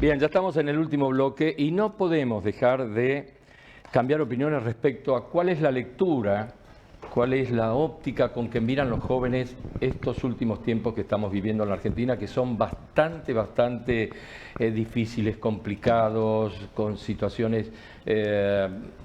Bien, ya estamos en el último bloque y no podemos dejar de cambiar opiniones respecto a cuál es la lectura, cuál es la óptica con que miran los jóvenes estos últimos tiempos que estamos viviendo en la Argentina, que son bastante difíciles, complicados, con situaciones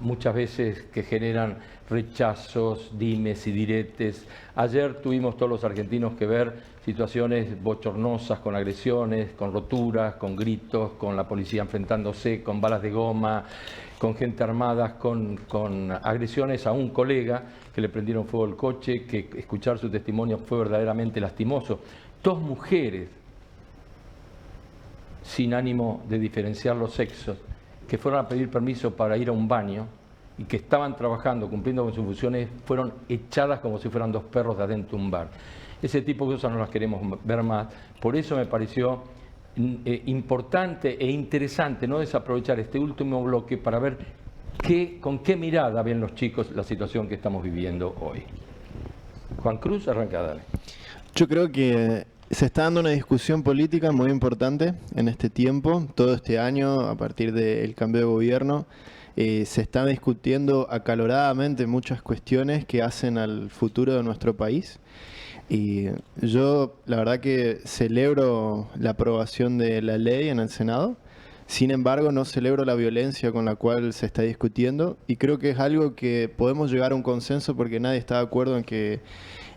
muchas veces que generan rechazos, dimes y diretes. Ayer tuvimos todos los argentinos que ver situaciones bochornosas, con agresiones, con roturas, con gritos, con la policía enfrentándose, con balas de goma, con gente armada, con agresiones a un colega que le prendieron fuego al coche, que escuchar su testimonio fue verdaderamente lastimoso. Dos mujeres, sin ánimo de diferenciar los sexos, que fueron a pedir permiso para ir a un baño y que estaban trabajando, cumpliendo con sus funciones, fueron echadas como si fueran dos perros de adentro de un bar. Ese tipo de cosas no las queremos ver más. Por eso me pareció importante e interesante no desaprovechar este último bloque para ver con qué mirada ven los chicos la situación que estamos viviendo hoy. Juan Cruz, arranca, dale. Yo creo que se está dando una discusión política muy importante en este tiempo, todo este año, a partir del cambio de gobierno. Se están discutiendo acaloradamente muchas cuestiones que hacen al futuro de nuestro país. Y yo la verdad que celebro la aprobación de la ley en el Senado. Sin embargo, no celebro la violencia con la cual se está discutiendo y creo que es algo que podemos llegar a un consenso porque nadie está de acuerdo en que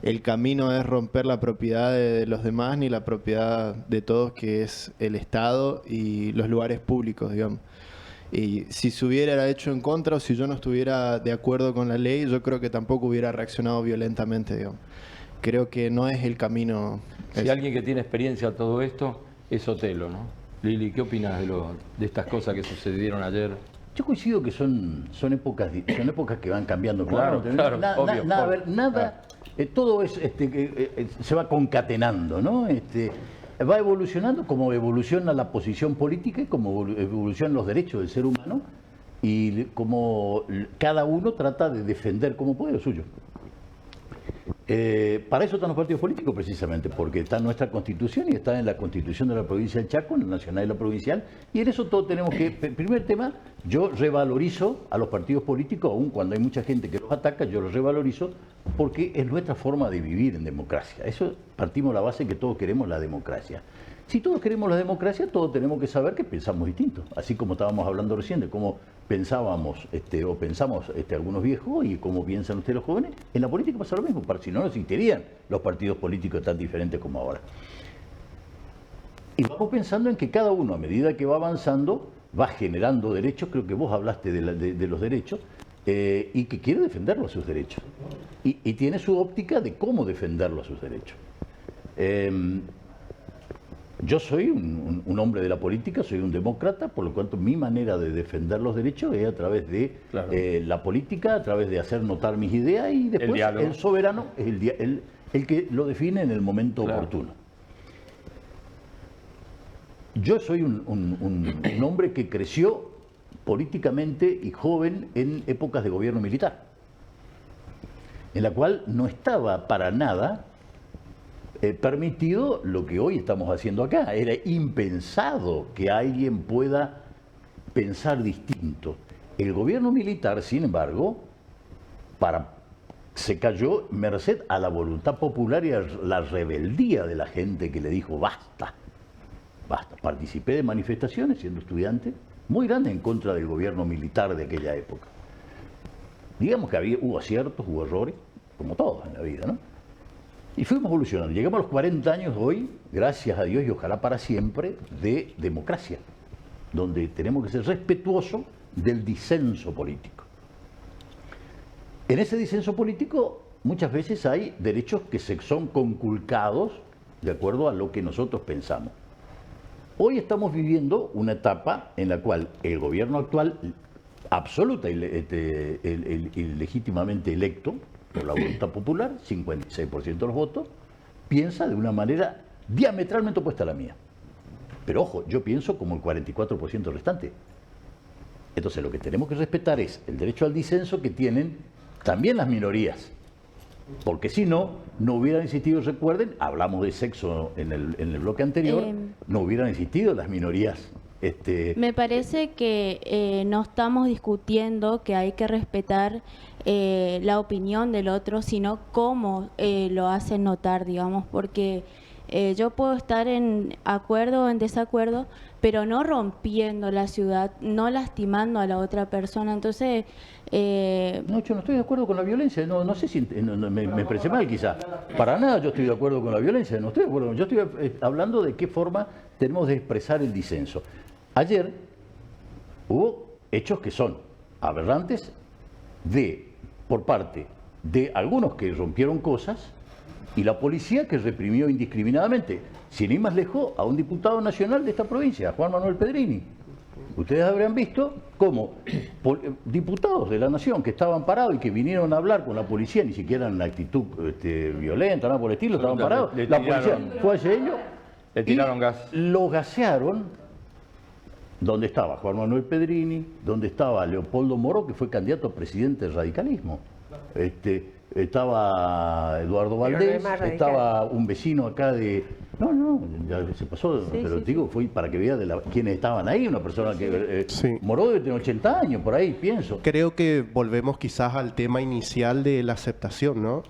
el camino es romper la propiedad de los demás ni la propiedad de todos, que es el Estado y los lugares públicos, digamos. Y si se hubiera hecho en contra o si yo no estuviera de acuerdo con la ley, yo creo que tampoco hubiera reaccionado violentamente, digamos. Creo que no es el camino. Si alguien que tiene experiencia en todo esto es Sotelo, ¿no? Lili, ¿qué opinas de estas cosas que sucedieron ayer? Yo coincido que son épocas que van cambiando. Claro, obvio. Todo es, se va concatenando, ¿no? Va evolucionando como evoluciona la posición política y como evolucionan los derechos del ser humano y como cada uno trata de defender como puede lo suyo. Para eso están los partidos políticos precisamente, porque está en nuestra Constitución y está en la Constitución de la provincia del Chaco, en la nacional y la provincial, y en eso todos tenemos que, primer tema, yo revalorizo a los partidos políticos, aun cuando hay mucha gente que los ataca, yo los revalorizo porque es nuestra forma de vivir en democracia. Eso partimos de la base que todos queremos la democracia. Si todos queremos la democracia, todos tenemos que saber que pensamos distinto, así como estábamos hablando recién de cómo pensábamos o pensamos algunos viejos y cómo piensan ustedes los jóvenes. En la política pasa lo mismo, si no, no existirían los partidos políticos tan diferentes como ahora. Y vamos pensando en que cada uno, a medida que va avanzando, va generando derechos. Creo que vos hablaste de los derechos y que quiere defenderlos a sus derechos. Y tiene su óptica de cómo defenderlos a sus derechos. Yo soy un hombre de la política, soy un demócrata, por lo tanto mi manera de defender los derechos es a través de la política, a través de hacer notar mis ideas y después el soberano es el que lo define en el momento oportuno. Yo soy un hombre que creció políticamente y joven en épocas de gobierno militar, en la cual no estaba para nada permitido lo que hoy estamos haciendo acá. Era impensado que alguien pueda pensar distinto. El gobierno militar, sin embargo, se cayó merced a la voluntad popular y a la rebeldía de la gente que le dijo basta, basta. Participé de manifestaciones siendo estudiante muy grandes en contra del gobierno militar de aquella época. Digamos que hubo aciertos, hubo errores, como todos en la vida, ¿no? Y fuimos evolucionando. Llegamos a los 40 años hoy, gracias a Dios y ojalá para siempre, de democracia, donde tenemos que ser respetuosos del disenso político. En ese disenso político muchas veces hay derechos que son conculcados de acuerdo a lo que nosotros pensamos. Hoy estamos viviendo una etapa en la cual el gobierno actual, absoluta y legítimamente electo, por la voluntad popular, 56% de los votos, piensa de una manera diametralmente opuesta a la mía. Pero ojo, yo pienso como el 44% restante. Entonces lo que tenemos que respetar es el derecho al disenso que tienen también las minorías. Porque si no, no hubieran existido, recuerden, hablamos de sexo en el bloque anterior, no hubieran existido las minorías Me parece que no estamos discutiendo que hay que respetar la opinión del otro, sino cómo lo hacen notar, digamos, porque yo puedo estar en acuerdo o en desacuerdo, pero no rompiendo la ciudad, no lastimando a la otra persona. Entonces... No, yo no estoy de acuerdo con la violencia, no sé si me expresé mal quizá. Para nada yo estoy de acuerdo con la violencia, no estoy de acuerdo. Yo estoy hablando de qué forma tenemos de expresar el disenso. Ayer hubo hechos que son aberrantes por parte de algunos que rompieron cosas y la policía que reprimió indiscriminadamente, sin ir más lejos, a un diputado nacional de esta provincia, Juan Manuel Pedrini. Ustedes habrán visto cómo diputados de la Nación que estaban parados y que vinieron a hablar con la policía, ni siquiera en una actitud violenta, nada por el estilo, estaban parados. La policía fue hacia ellos, le tiraron gas. Lo gasearon. Donde estaba Juan Manuel Pedrini, donde estaba Leopoldo Moro, que fue candidato a presidente del radicalismo. Estaba Eduardo Valdés, estaba un vecino acá de... No, ya se pasó, sí, pero sí, digo, fue para que vea quiénes estaban ahí, una persona que... Sí. Moró debe tener 80 años, por ahí, pienso. Creo que volvemos quizás al tema inicial de la aceptación, ¿no?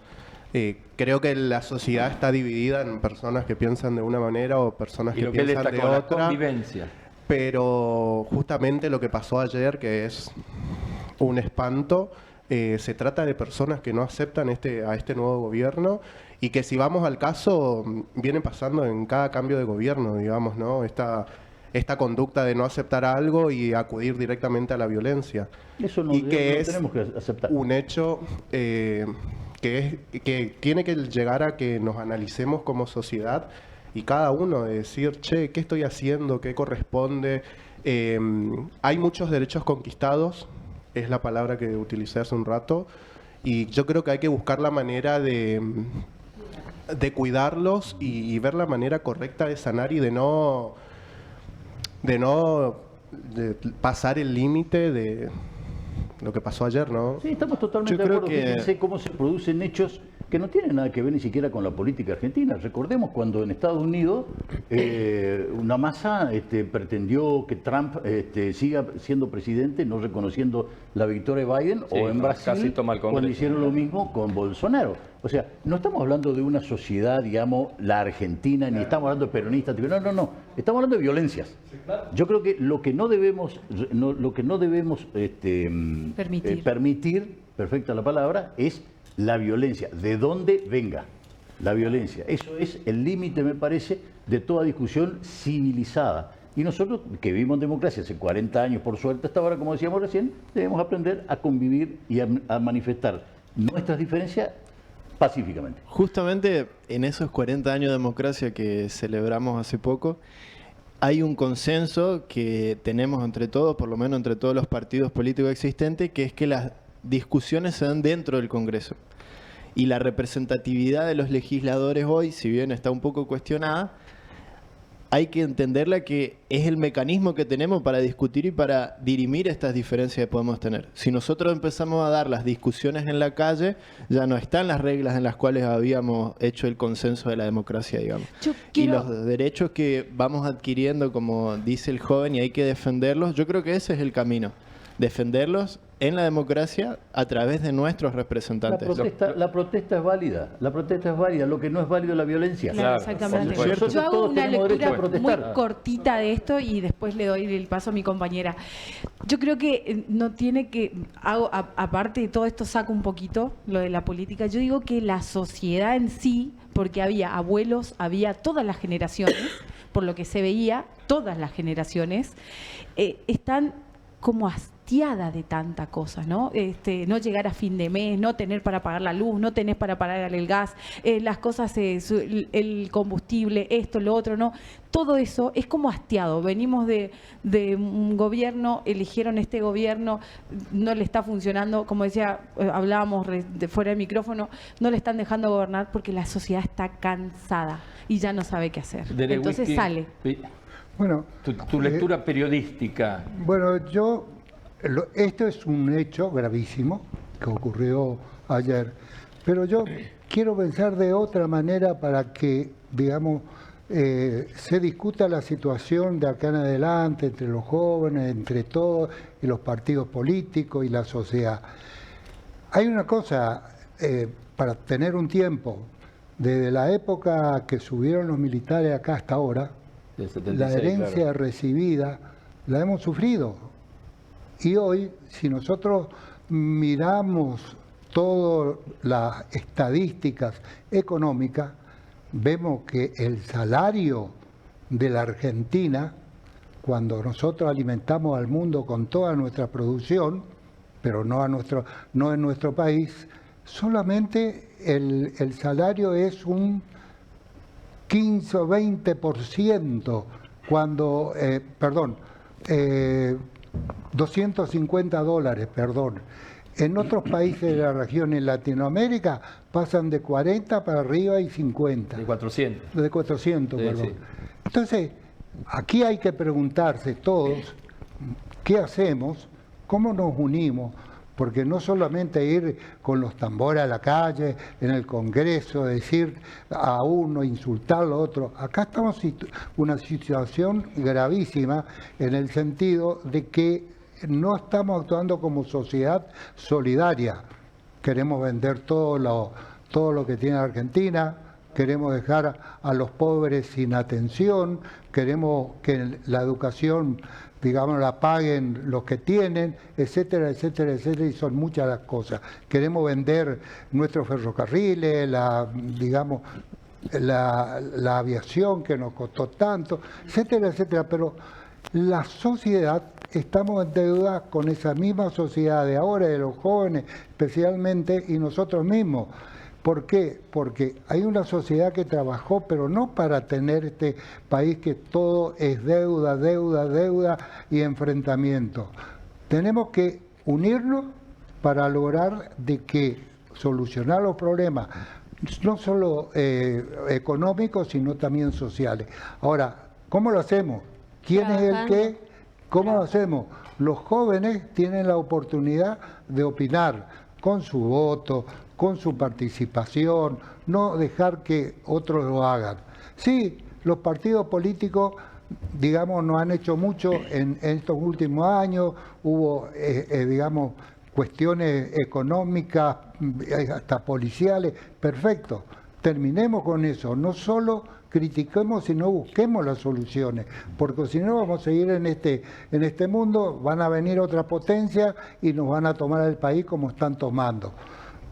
Creo que la sociedad está dividida en personas que piensan de una manera o personas que piensan de otra. La convivencia. Pero justamente lo que pasó ayer, que es un espanto, se trata de personas que no aceptan a este nuevo gobierno y que si vamos al caso, viene pasando en cada cambio de gobierno, digamos, ¿no? Esta conducta de no aceptar algo y acudir directamente a la violencia. Eso no, y que no es tenemos que aceptar. Un hecho que tiene que llegar a que nos analicemos como sociedad y cada uno de decir, che, ¿qué estoy haciendo? ¿Qué corresponde? Hay muchos derechos conquistados, es la palabra que utilicé hace un rato, y yo creo que hay que buscar la manera de cuidarlos y ver la manera correcta de sanar y de no pasar el límite de lo que pasó ayer, ¿no? Sí, estamos totalmente de acuerdo. Fíjense cómo se producen hechos que no tienen nada que ver ni siquiera con la política argentina. Recordemos cuando en Estados Unidos una masa pretendió que Trump siga siendo presidente, no reconociendo la victoria de Biden, sí, o en Brasil, cuando hicieron lo mismo con Bolsonaro. O sea, no estamos hablando de una sociedad, digamos, la Argentina, ni estamos hablando de peronistas, no. Estamos hablando de violencias. Yo creo que lo que no debemos, permitir, perfecta la palabra, es la violencia, de dónde venga la violencia. Eso es el límite, me parece, de toda discusión civilizada. Y nosotros, que vivimos en democracia hace 40 años, por suerte, hasta ahora, como decíamos recién, debemos aprender a convivir y a manifestar nuestras diferencias pacíficamente. Justamente en esos 40 años de democracia que celebramos hace poco, hay un consenso que tenemos entre todos, por lo menos entre todos los partidos políticos existentes, que es que las discusiones se dan dentro del Congreso. Y la representatividad de los legisladores hoy, si bien está un poco cuestionada, hay que entenderla que es el mecanismo que tenemos para discutir y para dirimir estas diferencias que podemos tener. Si nosotros empezamos a dar las discusiones en la calle, ya no están las reglas en las cuales habíamos hecho el consenso de la democracia, digamos. Y los derechos que vamos adquiriendo, como dice el joven, y hay que defenderlos, yo creo que ese es el camino. Defenderlos en la democracia a través de nuestros representantes. La protesta es válida, lo que no es válido es la violencia. Claro, exactamente. Yo hago una lectura muy cortita de esto y después le doy el paso a mi compañera. Yo creo que no tiene que, aparte de todo esto saco un poquito lo de la política, yo digo que la sociedad en sí, porque había abuelos, había todas las generaciones, por lo que se veía, todas las generaciones, están como hastiada de tanta cosa, ¿no? No llegar a fin de mes, no tener para pagar la luz, no tener para pagar el gas, las cosas, el combustible, esto, lo otro, ¿no? Todo eso es como hastiado. Venimos de un gobierno, eligieron este gobierno, no le está funcionando, como decía, hablábamos de fuera del micrófono, no le están dejando gobernar porque la sociedad está cansada y ya no sabe qué hacer. Entonces sale. Bueno, tu lectura periodística. Bueno, esto es un hecho gravísimo que ocurrió ayer, pero yo quiero pensar de otra manera para que, digamos, se discuta la situación de acá en adelante entre los jóvenes, entre todos, y los partidos políticos y la sociedad. Hay una cosa, para tener un tiempo, desde la época que subieron los militares acá hasta ahora, 76, la herencia recibida la hemos sufrido. Y hoy, si nosotros miramos todas las estadísticas económicas, vemos que el salario de la Argentina, cuando nosotros alimentamos al mundo con toda nuestra producción, pero no en nuestro país, solamente el salario es un 15 o 20%, cuando, $250, perdón. En otros países de la región, en Latinoamérica, pasan de 40 para arriba y 50. De 400. De 400, sí, perdón. Sí. Entonces, aquí hay que preguntarse todos, ¿qué hacemos? ¿Cómo nos unimos? Porque no solamente ir con los tambores a la calle, en el Congreso, decir a uno, insultar al otro. Acá estamos en una situación gravísima en el sentido de que no estamos actuando como sociedad solidaria. Queremos vender todo lo que tiene Argentina, queremos dejar a los pobres sin atención, queremos que la educación, digamos, la paguen los que tienen, etcétera, etcétera, etcétera, y son muchas las cosas. Queremos vender nuestros ferrocarriles, la aviación que nos costó tanto, etcétera, etcétera, pero la sociedad, estamos en deuda con esa misma sociedad de ahora, de los jóvenes especialmente, y nosotros mismos. ¿Por qué? Porque hay una sociedad que trabajó, pero no para tener este país que todo es deuda, deuda, deuda y enfrentamiento. Tenemos que unirnos para lograr de que solucionar los problemas, no solo económicos, sino también sociales. Ahora, ¿cómo lo hacemos? ¿Quién es el qué? ¿Cómo lo hacemos? Los jóvenes tienen la oportunidad de opinar con su voto, con su participación, no dejar que otros lo hagan. Sí, los partidos políticos, digamos, no han hecho mucho en estos últimos años, hubo, digamos, cuestiones económicas, hasta policiales, perfecto. Terminemos con eso, no solo critiquemos, sino busquemos las soluciones, porque si no vamos a seguir en este mundo, van a venir otras potencias y nos van a tomar el país como están tomando.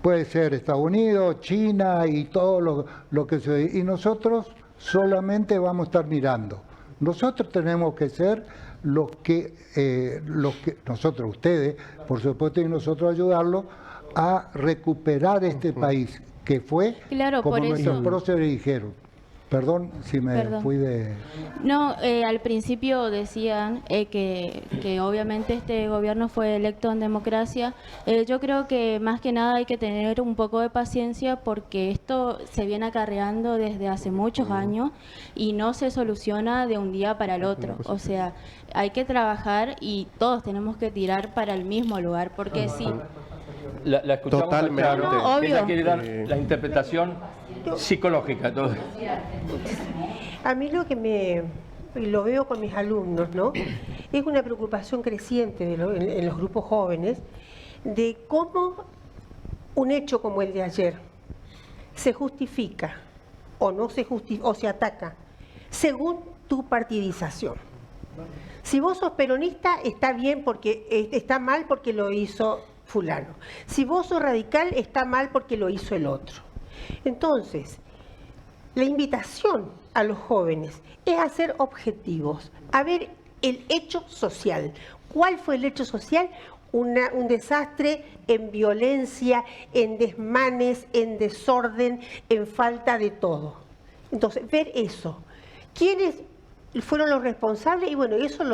Puede ser Estados Unidos, China y todo lo que se... Y nosotros solamente vamos a estar mirando. Nosotros tenemos que ser los que nosotros, ustedes, por supuesto, y nosotros ayudarlos a recuperar este país, que fue, claro, como por nuestros eso. próceres dijeron. Perdón si me fui de... No, al principio decían que obviamente este gobierno fue electo en democracia. Yo creo que más que nada hay que tener un poco de paciencia porque esto se viene acarreando desde hace muchos años y no se soluciona de un día para el otro. O sea, hay que trabajar y todos tenemos que tirar para el mismo lugar porque sí. La escuchamos. Totalmente. Claro, no, obvio. ella quiere dar la interpretación psicológica. Todo. A mí lo veo con mis alumnos, ¿no? Es una preocupación creciente en los grupos jóvenes de cómo un hecho como el de ayer se justifica o no se justifica o se ataca según tu partidización. Si vos sos peronista, está bien porque está mal porque lo hizo fulano. Si vos sos radical, está mal porque lo hizo el otro. Entonces, la invitación a los jóvenes es a ser objetivos, a ver el hecho social. ¿Cuál fue el hecho social? Un desastre en violencia, en desmanes, en desorden, en falta de todo. Entonces, ver eso. ¿Quiénes fueron los responsables? Y bueno, eso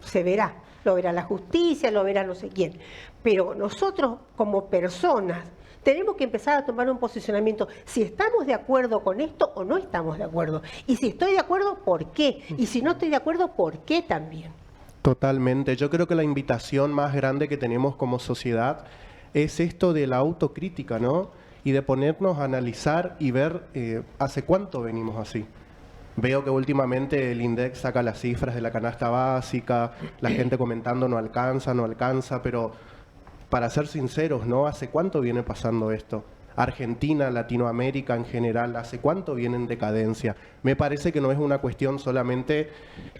se verá. Lo verá la justicia, lo verá no sé quién. Pero nosotros, como personas, tenemos que empezar a tomar un posicionamiento, si estamos de acuerdo con esto o no estamos de acuerdo. Y si estoy de acuerdo, ¿por qué? Y si no estoy de acuerdo, ¿por qué también? Totalmente. Yo creo que la invitación más grande que tenemos como sociedad es esto de la autocrítica, ¿no? Y de ponernos a analizar y ver hace cuánto venimos así. Veo que últimamente el INDEC saca las cifras de la canasta básica, la gente comentando no alcanza, pero para ser sinceros, ¿no? ¿Hace cuánto viene pasando esto? Argentina, Latinoamérica en general, ¿hace cuánto viene en decadencia? Me parece que no es una cuestión solamente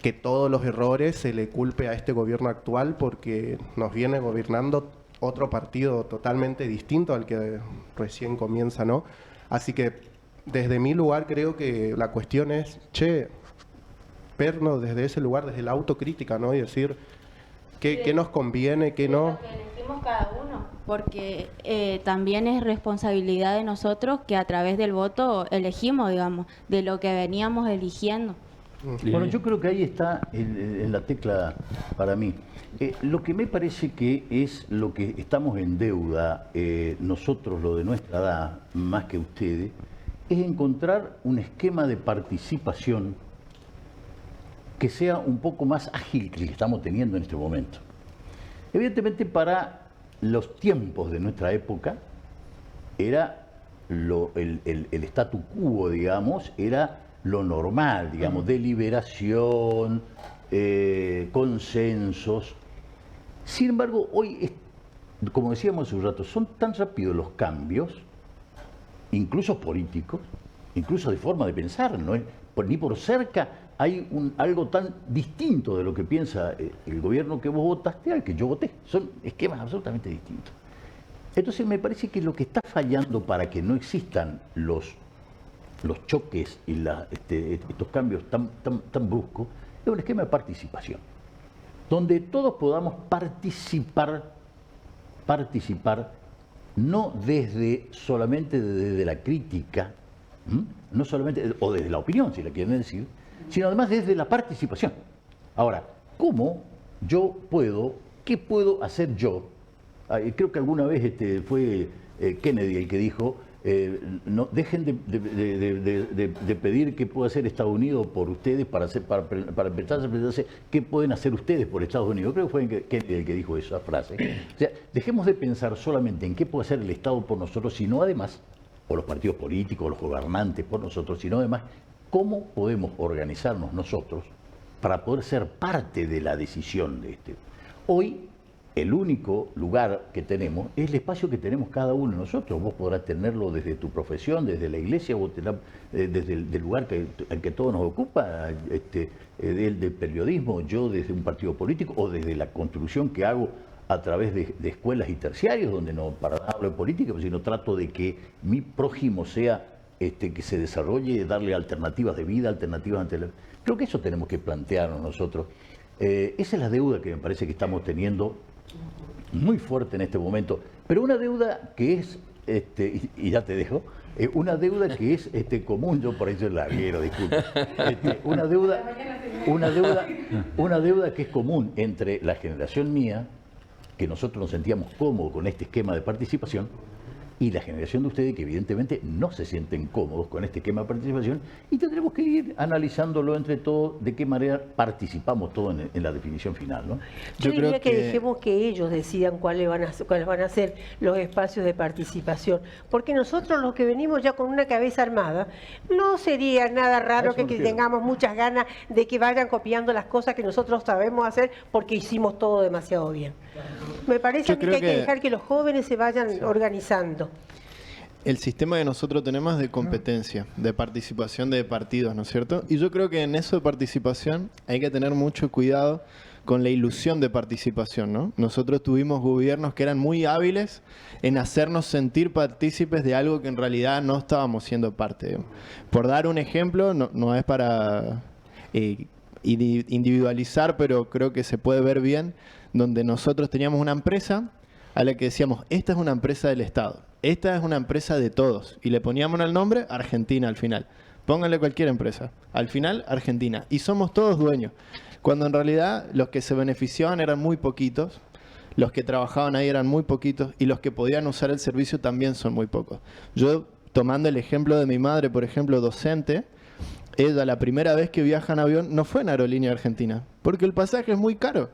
que todos los errores se le culpe a este gobierno actual, porque nos viene gobernando otro partido totalmente distinto al que recién comienza, ¿no? Así que desde mi lugar creo que la cuestión es, vernos desde ese lugar, desde la autocrítica, ¿no? Y decir qué nos conviene, qué no. Que elegimos cada uno, porque también es responsabilidad de nosotros que a través del voto elegimos, digamos, de lo que veníamos eligiendo. Bueno, yo creo que ahí está en la tecla para mí. Lo que me parece que es lo que estamos en deuda, nosotros, lo de nuestra edad, más que ustedes, es encontrar un esquema de participación que sea un poco más ágil que el que estamos teniendo en este momento. Evidentemente, para los tiempos de nuestra época, era el statu quo, digamos, era lo normal, digamos, deliberación, consensos. Sin embargo, hoy, como decíamos hace un rato, son tan rápidos los cambios, incluso políticos, incluso de forma de pensar, ¿no? Ni por cerca hay algo tan distinto de lo que piensa el gobierno que vos votaste al que yo voté. Son esquemas absolutamente distintos. Entonces me parece que lo que está fallando para que no existan los choques y estos cambios tan bruscos es un esquema de participación, donde todos podamos participar no solamente desde la crítica, no solamente, o desde la opinión, si la quieren decir, sino además desde la participación. Ahora, ¿cómo yo qué puedo hacer yo? Creo que alguna vez fue Kennedy el que dijo, no dejen de pedir qué puede hacer Estados Unidos por ustedes para empezar a preguntarse qué pueden hacer ustedes por Estados Unidos. Creo que fue Kennedy el que dijo esa frase. O sea, dejemos de pensar solamente en qué puede hacer el Estado por nosotros, sino además, o los partidos políticos, o los gobernantes por nosotros, sino además cómo podemos organizarnos nosotros para poder ser parte de la decisión de este. Hoy, el único lugar que tenemos es el espacio que tenemos cada uno de nosotros. Vos podrás tenerlo desde tu profesión, desde la iglesia, vos desde el lugar al que todo nos ocupa, del periodismo, yo desde un partido político, o desde la construcción que hago a través de escuelas y terciarios, donde no para nada hablo de política, sino trato de que mi prójimo sea que se desarrolle, darle alternativas de vida, alternativas ante la... Creo que eso tenemos que plantearnos nosotros. Esa es la deuda que me parece que estamos teniendo muy fuerte en este momento, pero una deuda que es, y ya te dejo, una deuda que es común, yo por ahí soy larguero, disculpe, una deuda que es común entre la generación mía, que nosotros nos sentíamos cómodos con este esquema de participación, y la generación de ustedes que evidentemente no se sienten cómodos con este esquema de participación, y tendremos que ir analizándolo entre todos de qué manera participamos todos en la definición final, ¿no? Yo diría que dejemos que ellos decidan cuáles van a ser los espacios de participación, porque nosotros los que venimos ya con una cabeza armada, no sería nada raro que tengamos muchas ganas de que vayan copiando las cosas que nosotros sabemos hacer porque hicimos todo demasiado bien. Me parece a mí que hay que dejar que los jóvenes se vayan organizando. El sistema que nosotros tenemos es de competencia, de participación de partidos, ¿no es cierto? Y yo creo que en eso de participación hay que tener mucho cuidado con la ilusión de participación, ¿no? Nosotros tuvimos gobiernos que eran muy hábiles en hacernos sentir partícipes de algo que en realidad no estábamos siendo parte. Por dar un ejemplo, no es para individualizar, pero creo que se puede ver bien, donde nosotros teníamos una empresa a la que decíamos, esta es una empresa del Estado, esta es una empresa de todos, y le poníamos el nombre Argentina al final. Pónganle cualquier empresa, al final Argentina, y somos todos dueños, cuando en realidad los que se beneficiaban eran muy poquitos, los que trabajaban ahí eran muy poquitos, y los que podían usar el servicio también son muy pocos. Yo, tomando el ejemplo de mi madre, por ejemplo, docente, ella la primera vez que viaja en avión no fue en Aerolínea Argentina, porque el pasaje es muy caro.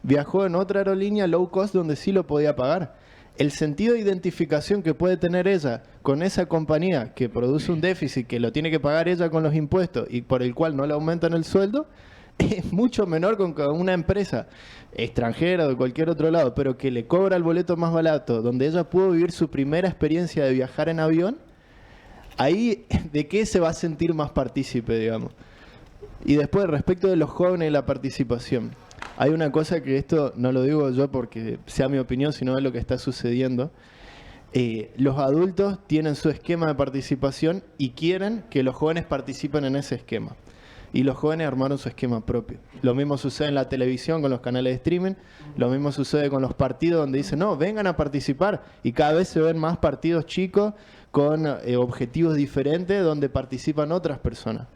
Viajó en otra aerolínea low cost donde sí lo podía pagar. el sentido de identificación que puede tener ella con esa compañía que produce un déficit que lo tiene que pagar ella con los impuestos y por el cual no le aumentan el sueldo, es mucho menor con una empresa extranjera o de cualquier otro lado, pero que le cobra el boleto más barato, donde ella pudo vivir su primera experiencia de viajar en avión. Ahí, ¿de qué se va a sentir más partícipe, digamos? Y después, respecto de los jóvenes y la participación, hay una cosa que esto no lo digo yo porque sea mi opinión, sino de lo que está sucediendo. Los adultos tienen su esquema de participación y quieren que los jóvenes participen en ese esquema. Y los jóvenes armaron su esquema propio. Lo mismo sucede en la televisión con los canales de streaming, lo mismo sucede con los partidos donde dicen, no, vengan a participar. Y cada vez se ven más partidos chicos con objetivos diferentes donde participan otras personas.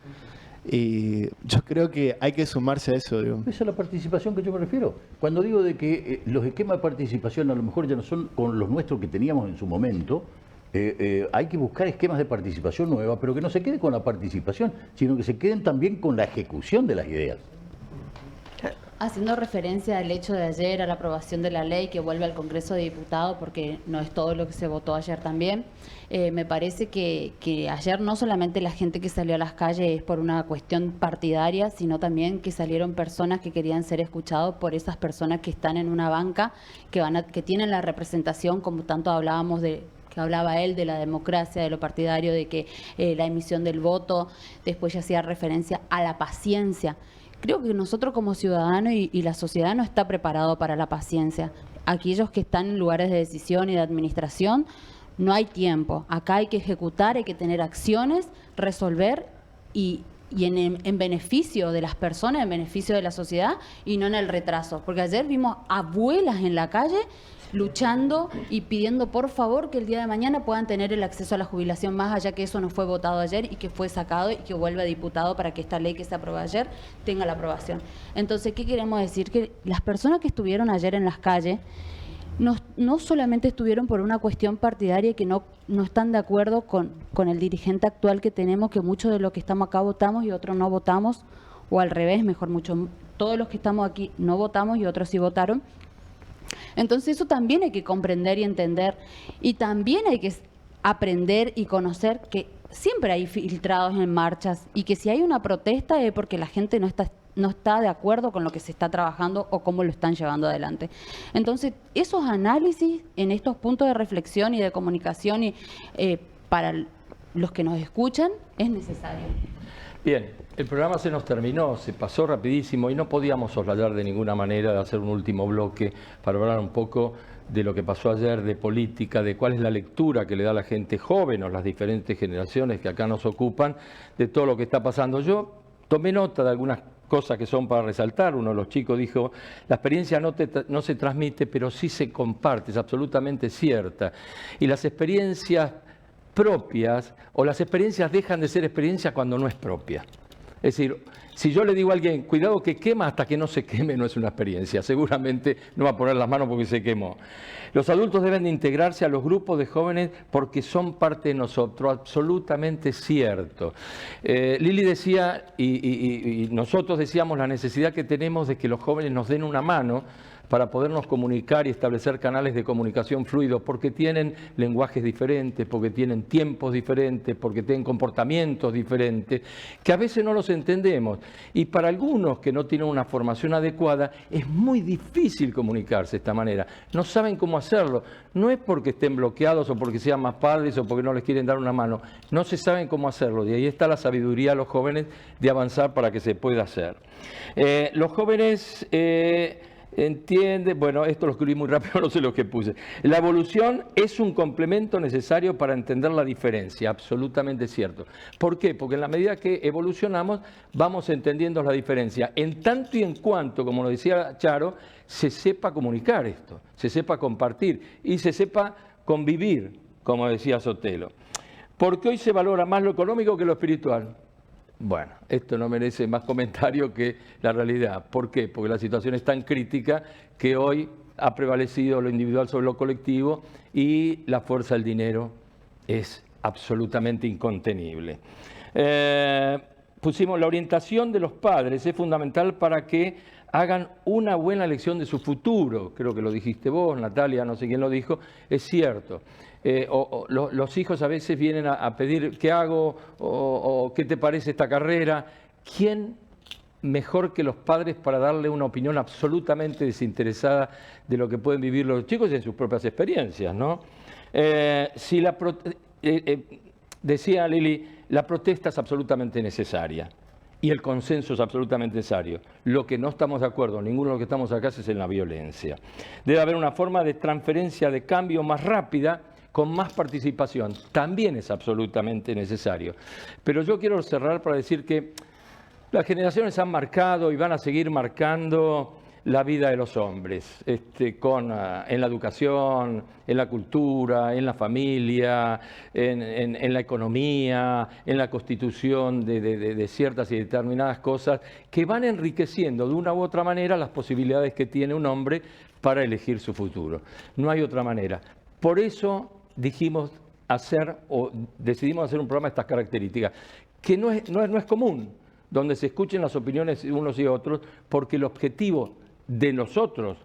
Y yo creo que hay que sumarse a eso. Digo. Esa es la participación que yo me refiero. Cuando digo de que los esquemas de participación a lo mejor ya no son con los nuestros que teníamos en su momento, hay que buscar esquemas de participación nuevas, pero que no se quede con la participación, sino que se queden también con la ejecución de las ideas. Haciendo referencia al hecho de ayer, a la aprobación de la ley que vuelve al Congreso de Diputados, porque no es todo lo que se votó ayer también, me parece que ayer no solamente la gente que salió a las calles es por una cuestión partidaria, sino también que salieron personas que querían ser escuchados por esas personas que están en una banca, que tienen la representación, como tanto hablábamos que hablaba él de la democracia, de lo partidario, de que la emisión del voto, después ya hacía referencia a la paciencia. Creo que nosotros como ciudadanos y la sociedad no está preparado para la paciencia. Aquellos que están en lugares de decisión y de administración, no hay tiempo. Acá hay que ejecutar, hay que tener acciones, resolver y en beneficio de las personas, en beneficio de la sociedad y no en el retraso. Porque ayer vimos abuelas en la calle luchando y pidiendo por favor que el día de mañana puedan tener el acceso a la jubilación, más allá que eso no fue votado ayer y que fue sacado y que vuelva a diputado para que esta ley que se aprobó ayer tenga la aprobación. Entonces, ¿qué queremos decir? Que las personas que estuvieron ayer en las calles no solamente estuvieron por una cuestión partidaria que no están de acuerdo con el dirigente actual que tenemos, que muchos de los que estamos acá votamos y otros no votamos, o al revés, mejor todos los que estamos aquí no votamos y otros sí votaron. Entonces eso también hay que comprender y entender, y también hay que aprender y conocer que siempre hay filtrados en marchas y que si hay una protesta es porque la gente no está de acuerdo con lo que se está trabajando o cómo lo están llevando adelante. Entonces esos análisis en estos puntos de reflexión y de comunicación y para los que nos escuchan es necesario. Bien, el programa se nos terminó, se pasó rapidísimo y no podíamos soslayar de ninguna manera de hacer un último bloque para hablar un poco de lo que pasó ayer, de política, de cuál es la lectura que le da la gente joven o las diferentes generaciones que acá nos ocupan, de todo lo que está pasando. Yo tomé nota de algunas cosas que son para resaltar. Uno de los chicos dijo, la experiencia no se transmite, pero sí se comparte, es absolutamente cierta. Y las experiencias propias o las experiencias dejan de ser experiencias cuando no es propia. Es decir, si yo le digo a alguien, cuidado que quema, hasta que no se queme no es una experiencia. Seguramente no va a poner las manos porque se quemó. Los adultos deben de integrarse a los grupos de jóvenes porque son parte de nosotros, absolutamente cierto. Lili decía, y nosotros decíamos la necesidad que tenemos de que los jóvenes nos den una mano para podernos comunicar y establecer canales de comunicación fluidos, porque tienen lenguajes diferentes, porque tienen tiempos diferentes, porque tienen comportamientos diferentes, que a veces no los entendemos. Y para algunos que no tienen una formación adecuada, es muy difícil comunicarse de esta manera. No saben cómo hacerlo. No es porque estén bloqueados o porque sean más padres o porque no les quieren dar una mano. No se saben cómo hacerlo. Y ahí está la sabiduría de los jóvenes de avanzar para que se pueda hacer. Los jóvenes... entiende, bueno, esto lo escribí muy rápido, no sé lo que puse. La evolución es un complemento necesario para entender la diferencia, absolutamente cierto. ¿Por qué? Porque en la medida que evolucionamos vamos entendiendo la diferencia. En tanto y en cuanto, como lo decía Charo, se sepa comunicar esto, se sepa compartir y se sepa convivir, como decía Sotelo. Porque hoy se valora más lo económico que lo espiritual. Bueno, esto no merece más comentario que la realidad. ¿Por qué? Porque la situación es tan crítica que hoy ha prevalecido lo individual sobre lo colectivo y la fuerza del dinero es absolutamente incontenible. pusimos la orientación de los padres es fundamental para que hagan una buena elección de su futuro. Creo que lo dijiste vos, Natalia, no sé quién lo dijo, es cierto. Los hijos a veces vienen a pedir qué hago o qué te parece esta carrera. ¿Quién mejor que los padres para darle una opinión absolutamente desinteresada de lo que pueden vivir los chicos en sus propias experiencias, ¿no? Decía Lili, la protesta es absolutamente necesaria y el consenso es absolutamente necesario. Lo que no estamos de acuerdo, ninguno de los que estamos acá, es en la violencia. Debe haber una forma de transferencia de cambio más rápida, con más participación. También es absolutamente necesario. Pero yo quiero cerrar para decir que las generaciones han marcado y van a seguir marcando la vida de los hombres, en la educación, en la cultura, en la familia, en la economía, en la constitución de ciertas y determinadas cosas que van enriqueciendo de una u otra manera las posibilidades que tiene un hombre para elegir su futuro. No hay otra manera. Por eso decidimos hacer un programa de estas características, que no es común, donde se escuchen las opiniones de unos y otros, porque el objetivo de nosotros,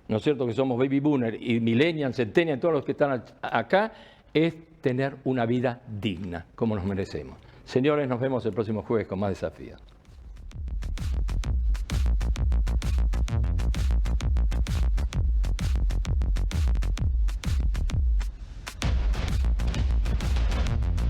¿no es cierto?, que somos baby boomer y millennials, centennials, todos los que están acá, es tener una vida digna, como nos merecemos. Señores, nos vemos el próximo jueves con más desafíos.